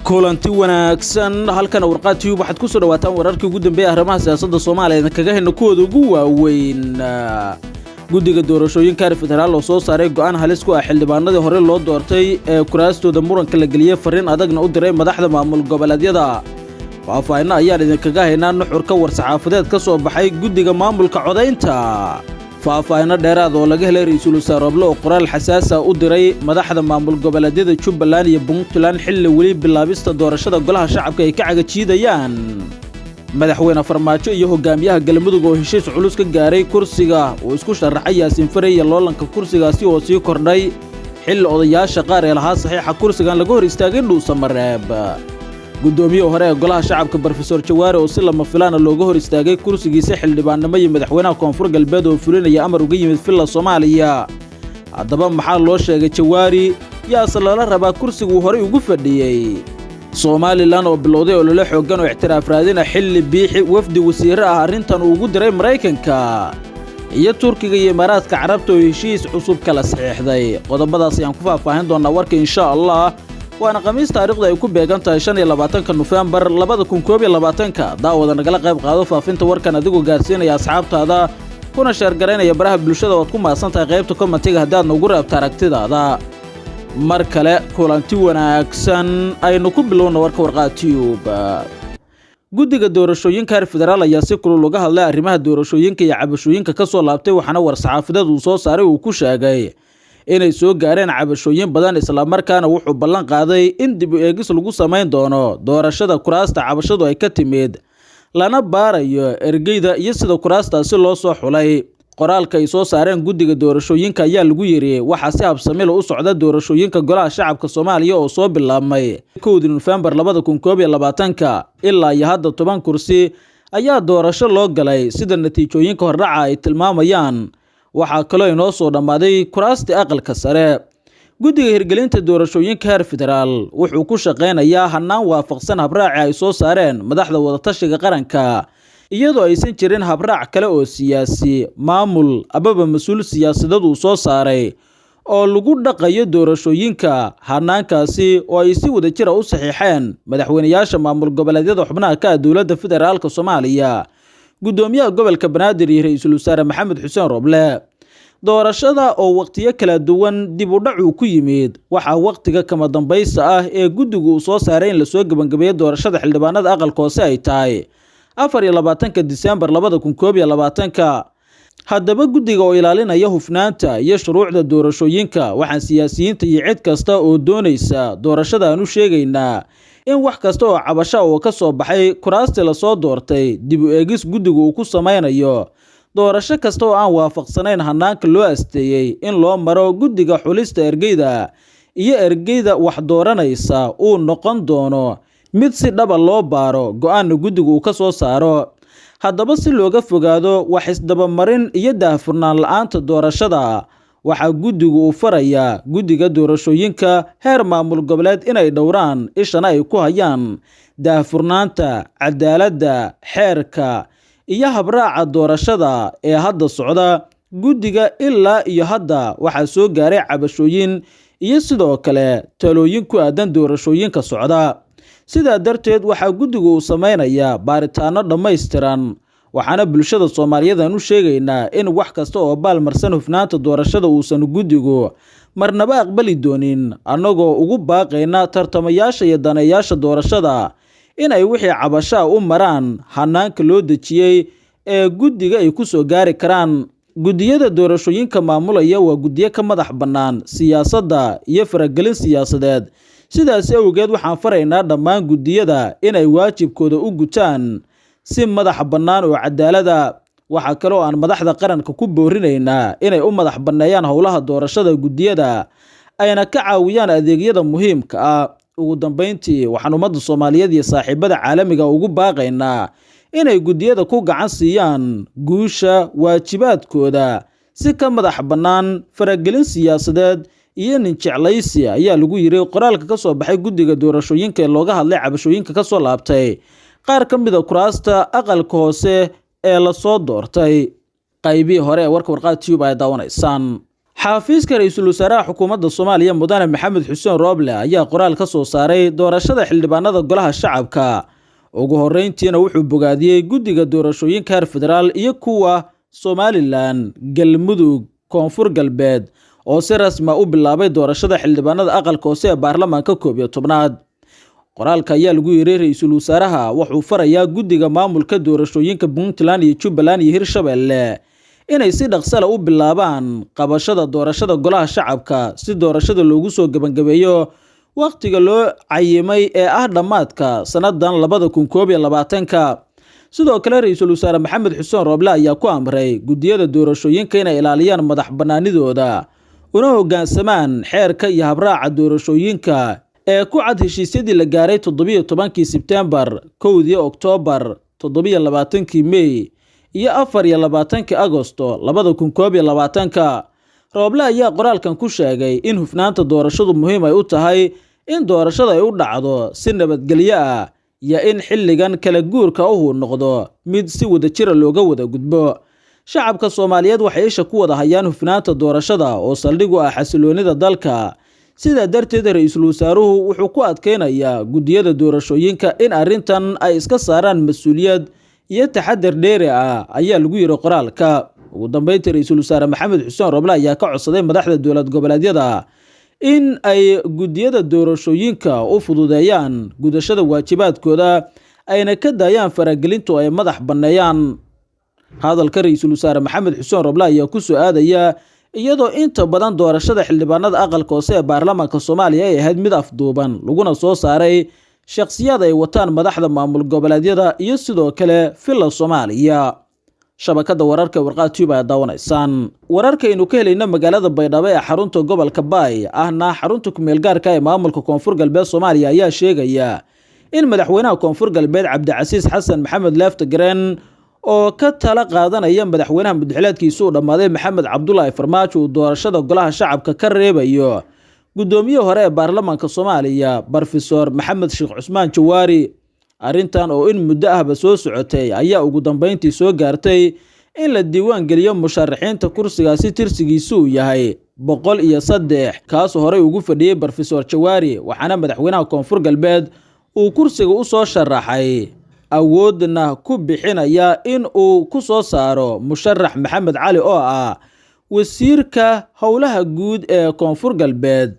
kulanti wanaagsan halkan warqad tube waxaad ku soo dhawaataan wararkii ugu dambeeyay arrimaha siyaasadda Soomaaliya kaga hayno kuwada ugu waaweyn guddiga doorashooyinka federaal oo soo saaray go'aan halis ku ah xildhibaanadii hore loo doortay ee kuraastooda muranka la galiyay fariin adagna u diray madaxda maamul goboleedyada faahfaahin ayaa idinkaga haynaa nuxurka war-saxaafadeed ka soo baxay guddiga maamulka codaynta faahfaahin dheeraad oo laga helay ra'iisul wasaare Roble oo qoraal xasaas ah u diray madaxda maamul goboleedyada Jubbaland iyo Puntland xilli wali bilaabista doorashada golaha shacabka ay ka cagajiidayaan madaxweyne Farmaajo iyo hogaamiyaha Galmudug oo heshiis culus ka gaaray kursiga oo isku sharaxay Yaasiin Faray loolanka kursigaasi oo sii kordhay xilli odayaasha qaar ee lahaa saxiixa kursigan laga hor istaagay Dhuusamareeb gudoomiye hore ee golaha shacabka Professor Jawaare oo si lama filaan looga hor istaagay kursigiisa xildhibaannimo iyo madaxweynaha Koonfur Galbeed oo fulinaya amar uga yimid filla Soomaaliya haddaba maxaa loo sheegay Jawaare yaase lala rabaa kursigu hore ugu fadhiyay Somaliland oo bilowday oo la xoogan oo ictiraaf raadina xilli biixi wafdi wasiir ah arrintan ugu diray Mareykanka iyo Turkiga iyo Imaaraadka Carabta oo heshiis cusub kala saxiixday qodobadaas ayaan ku faahfaahin doonaa warka insha Allah waana khamiis taariikhda ay ku beegan tahay 25 November 2021 daawada nagala qayb qaado faafinta warkan adigoo gaarsiinaya asxaabtaada kuna share gareynaya baraha bulshada oo ku maasan tahay qaybta commentiga haddii aad nagu raabto aragtidaada mar kale kulanti wanaagsan aynu ku bilowno warka warqad tube guddiga doorashooyinka federaal ayaa si kulul uga hadlay arrimaha doorashooyinka iyo cabashooyinka ka soo laabtay waxaana war-saxaafadeed uu soo saaray uu ku sheegay inay soo gaareen cabashooyin badan isla markaana wuxuu ballan qaaday in dib u eegis lagu sameyn doono doorashada kuraasta cabashadu ay ka timid lana baarayo ergeyda iyo sida kuraastaasi loo soo xulay qoraalka ay soo saareen guddiga doorashooyinka ayaa lagu yiri waxa si habsami leh u socda doorashooyinka golaha shacabka Soomaaliya oo soo bilaabmay 1 November 2021 ilaa iyo hadda 10 kursi ayaa doorasho loo galay sida natiijooyinka hordhaca ay tilmaamayaan waxaa kaloo inoo soo dhamaaday kuraasta aqalka sare guddiga hirgelinta doorashooyinka federaal wuxuu ku shaqeynayaa hanaan waafaqsan habraaci ay soo saareen madaxda wadatashiga qaranka iyadoo aysan jirin habraac kale oo siyaasi maamul ababa mas'uul siyaasadeed uu soo saaray oo lagu dhaqayo doorashooyinka hanaankaasi oo ay si wada jir ah u saxiixeen madaxweynayaasha maamul goboleedyada xubnaha ka ah dowladda federaalka Soomaaliya gudoomiyaha gobolka Banaadir iyo ra'iisul wasaare Maxamed Xuseen Roble doorashada oo waqtiyo kala duwan dib u dhac ku yimid waxa waqtiga kama dambaysta ah ee guddigu soo saaray in la soo gabagabeeyo doorashada xildhibaanada aqalka hoose ay tahay 24 December 2021 haddaba guddiga oo ilaalinaya hufnaanta iyo shuruucda doorashooyinka waxaan siyaasiyiinta iyo cid kasta oo doonaysa doorashada aanu sheegaynaa in wax kasta oo cabasho oo ka soo baxay kuraasta la soo doortay dib u eegis guddigu uu ku sameynayo doorasho kasta oo aan waafaqsanayn hanaanka loo asteeyay in loo maro guddiga xulista ergeyda iyo ergeyda wax dooranaysa uu noqon doono mid si dhaba loo baaro go'aan guddigu uu ka soo saaro haddaba si looga fogaado wax isdabamarin iyo daahfurnaan la'aanta doorashada waxa guddigu uu farayaa guddiga doorashooyinka heer maamul goboleed inay dhowraan ishana ay ku hayaan daahfurnaanta cadaaladda xeerka iyo habraaca doorashada ee hadda socda guddiga ilaa iyo hadda waxa soo gaaray cabashooyin iyo sidoo kale talooyin ku aadan doorashooyinka socda sidaa darteed waxa guddigu uu sameynayaa baaritaano dhammaystiran waxaana bulshada Soomaaliyeed u sheegaynaa in wax kasta oo baalmarsan hufnaanta doorashada uusan guddigu marnaba aqbali doonin annagoo ugu baaqayna tartamayaasha iyo daneeyaasha doorashada in ay wixii cabasho u maraan hanaanka loo dejiyay ee guddiga ay ku soo gaari karaan guddiyada doorashooyinka maamulaya waa guddiyo ka madax bannaan siyaasadda iyo faragelin siyaasadeed sidaas awgeed waxaan faraynaa dhammaan guddiyada inay waajibkooda u gutaan si madax bannaan oo cadaalad ah waxa kale oo aan madaxda qaranka ku boorinaynaa inay u madax banneeyaan howlaha doorashada guddiyada ayna ka caawiyaan adeegyada muhiimka ah ugu dambeyntii waxaan ummadda Soomaaliyeed iyo saaxiibada caalamiga ugu baaqaynaa inay guddiyada ku gacan siiyaan guusha waajibaadkooda si ka madax bannaan faragelin siyaasadeed iyo nin jeclaysi ayaa lagu yiri qoraalka ka soo baxay guddiga doorashooyinka ee looga hadlay cabashooyinka ka soo laabtay qaar ka mid ah kuraasta aqalka hoose ee la soo doortay qaybii hore ee warka warqad tube ay daawanaysaan xafiiska ra'iisul wasaaraha xukuumadda Soomaaliya Mudane Maxamed Xuseen Rooble ayaa qoraal ka soo saaray doorashada xildhibaanada golaha shacabka. ugu horeyntiina wuxuu bogaadiyay guddiga doorashooyinka heer federaal iyo kuwa Somaliland, Galmudug, Koonfur Galbeed oo si rasmi ah u bilaabay doorashada xildhibaanada aqalka hoose ee baarlamaanka 11aad. qoraalka ayaa lagu yiri ra'iisul wasaaraha wuxuu farayaa guddiga maamulka doorashooyinka Puntland iyo Jubbaland iyo Hirshabelle inay si dhaqso ah u bilaabaan qabashada doorashada golaha shacabka si doorashada loogu soo gabagabeeyo waqtiga loo cayimay ee ah dhamaadka sanadan 2021. sidoo kale ra'iisul wasaare Maxamed Xuseen Rooble ayaa ku amray guddiyada doorashooyinka inay ilaaliyaan madax banaanidooda una hoggaansamaan xeerka iyo habraaca doorashooyinka ee ku cad heshiisyadii la gaaray 17 Sebtembar, 1 Oktoobar, 27 May iyo 24 Agoosto 2021. Rooble ayaa qoraalkan ku sheegay in hufnaanta doorashadu muhiim ay u tahay in doorashada ay u dhacdo si nabadgelyo ah iyo in xilligan kala guurka uu noqdo mid si wadajir looga wada gudbo. shacabka Soomaaliyeed waxay isha ku wada hayaan hufnaanta doorashada oo saldhig u ah xasiloonida dalka. sida darteed ra'iisul wasaaruhu wuxuu ku adkeynayaa guddiyada doorashooyinka in arrintan ay iska saaraan mas'uuliyad iyo taxaddar dheeri ah ayaa lagu yiri qoraalka. ugu dambeyntii ra'iisul wasaare Maxamed Xuseen Rooble ayaa ka codsaday madaxda dowlad goboleedyada in ay guddiyada doorashooyinka u fududeeyaan gudashada waajibaadkooda ayna ka daayaan faragelinta oo ay madax banneeyaan. hadalka ra'iisul wasaare Maxamed Xuseen Rooble ayaa ku soo aadaya iyadoo inta badan doorashada xildhibaanada aqalka hoose ee baarlamaanka Soomaaliya ay ahayd mid afduuban laguna soo saaray shakhsiyaad ay wataan madaxda maamul goboleedyada iyo sidoo kale filla Soomaaliya. shabakada wararka warqad tube ayaa daawanaysaan. wararkaynu ka helayna magaalada Baydhabo ee xarunta gobolka Baay ahna xarunta ku meel gaarka ee maamulka Koonfur Galbeed Soomaaliya ayaa sheegaya in madaxweynaha Koonfur Galbeed Cabdicasiis Xasan Maxamed Laftagreen oo ka tala qaadanaya madaxweynaha mudxeleedkiisu u dhamaaday Maxamed Cabdullaahi Farmaajo uu doorashada golaha shacabka ka reebayo gudoomiye hore ee baarlamaanka Soomaaliya Professor Maxamed Sheekh Cusmaan Jawaari. arrintan oo in muddo ahba soo socotay ayaa ugu dambeyntii soo gaartay in la diiwaan geliyo musharaxiinta kursigaasi tirsigiisu yahay 103 kaas hore ugu fadhiyay Professor Jawaari, waxaana madaxweynaha Koonfur Galbeed uu kursiga u soo sharaxay awoodna ku bixinaya in uu ku soo saaro musharax Maxamed Cali oo ah wasiirka howlaha guud ee Koonfur Galbeed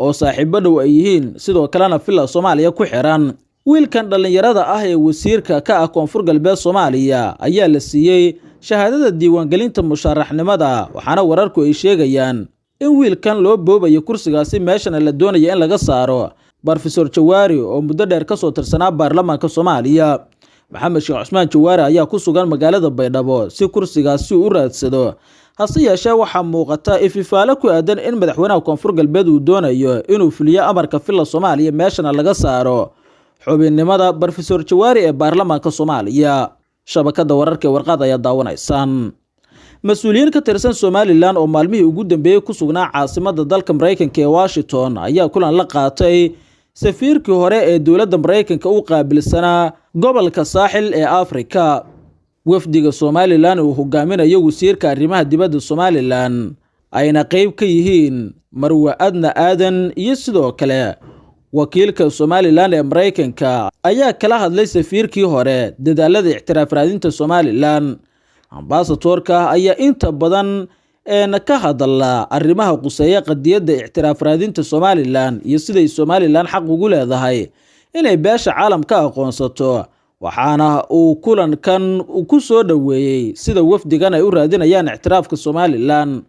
oo saaxiibo dhow ay yihiin sidoo kalena filla Soomaaliya ku xiran. wiilkan dhalinyarada ah ee wasiirka ka ah Koonfur Galbeed Soomaaliya ayaa la siiyay shahaadada diiwaangelinta musharaxnimada, waxaana wararku ay sheegayaan in wiilkan loo boobayo kursigaasi meeshana la doonayo in laga saaro Professor Jawaari oo muddo dheer ka soo tirsanaa baarlamaanka Soomaaliya. Maxamed Sheekh Cusmaan Jawaari ayaa ku sugan magaalada Baydhabo si kursigaasi u raadsado. hase yeeshee waxaa muuqata ififaale ku aadan in madaxweynaha Koonfur Galbeed uu doonayo inuu fuliyo amarka filla Soomaaliya meeshana laga saaro xubinnimada Professor Jawaari ee baarlamaanka Soomaaliya. shabakada wararka warqad ayaa daawanaysaan. mas'uuliyiin ka tirsan Somaliland oo maalmihii ugu dambeeyay ku sugnaa caasimadda dalka Mareykanka ee Washington ayaa kulan la qaatay safiirkii hore ee dowladda Mareykanka u qaabilsanaa gobolka saaxil ee Afrika. wafdiga Somaliland uu hogaaminayo wasiirka arrimaha dibadda Somaliland ayna qayb ka yihiin Marwa Adna Aadan iyo sidoo kale wakiilka Somaliland ee Mareykanka ayaa kala hadlay safiirkii hore dadaalada ictiraaf raadinta Somaliland. ambassadorka ayaa inta badan ka hadla arrimaha quseeya qadiyadda ictiraaf raadinta Somaliland iyo siday Somaliland xaq ugu leedahay inay beesha caalamka aqoonsato, waxaana uu kulankan ku soo dhaweeyay sida wafdigan ay u raadinayaan ictiraafka Somaliland.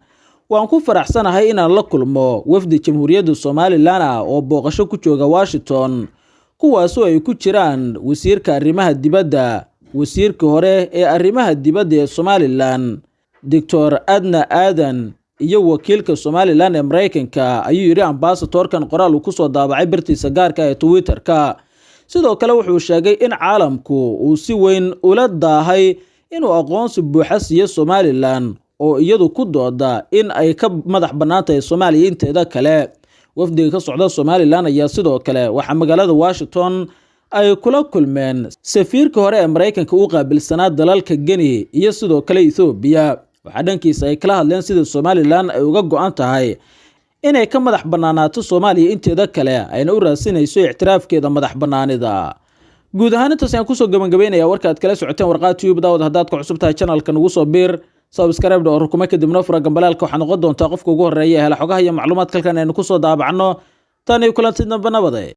waan ku faraxsanahay inaan la kulmo wafdi Jamhuuriyadda Somaliland oo booqasho ku jooga Washington, kuwaas oo ay ku jiraan wasiirka arrimaha dibadda, wasiirka hore ee arrimaha dibadda ee Somaliland Dr. Adna Aadan iyo wakiilka Somaliland ee Mareykanka, ayuu yiri ambassadorkan qoraal uu ku soo daabacay bartiisa gaarka ee Twitter-ka. sidoo kale wuxuu sheegay in caalamku uu si weyn ula daahay inuu aqoonsi buuxa siiyo Somaliland oo iyadu ku dooda in ay ka madax banaantahay Soomaaliya inteeda kale. wafdiga ka socda Somaliland ayaa sidoo kale waxa magaalada Washington ay kula kulmeen safiirka hore ee Mareykanka u qaabilsanaa dalalka Guinea iyo sidoo kale Ethiopia. waxaa dhankiisa ay kala hadleen sida Somaliland ay uga go'an tahay inay ka madax bannaanaato Soomaaliya inteeda kale ayna u raadsinayso ictiraafkeeda madax bannaanida. guud ahaan intaas ayaan kusoo gabagabaynayaa warka aad kala socoteen warqaad tube daawad haddaad ku cusub tahay channelka nagu soo biir subscribe oo rukumo kadibna fura gambalaalka waxaa noqon doontaa qofka ugu horeeya hela xogaha iyo macluumaadka halkan aynu kusoo daabacno tan iyo kulanti dambe nabadee.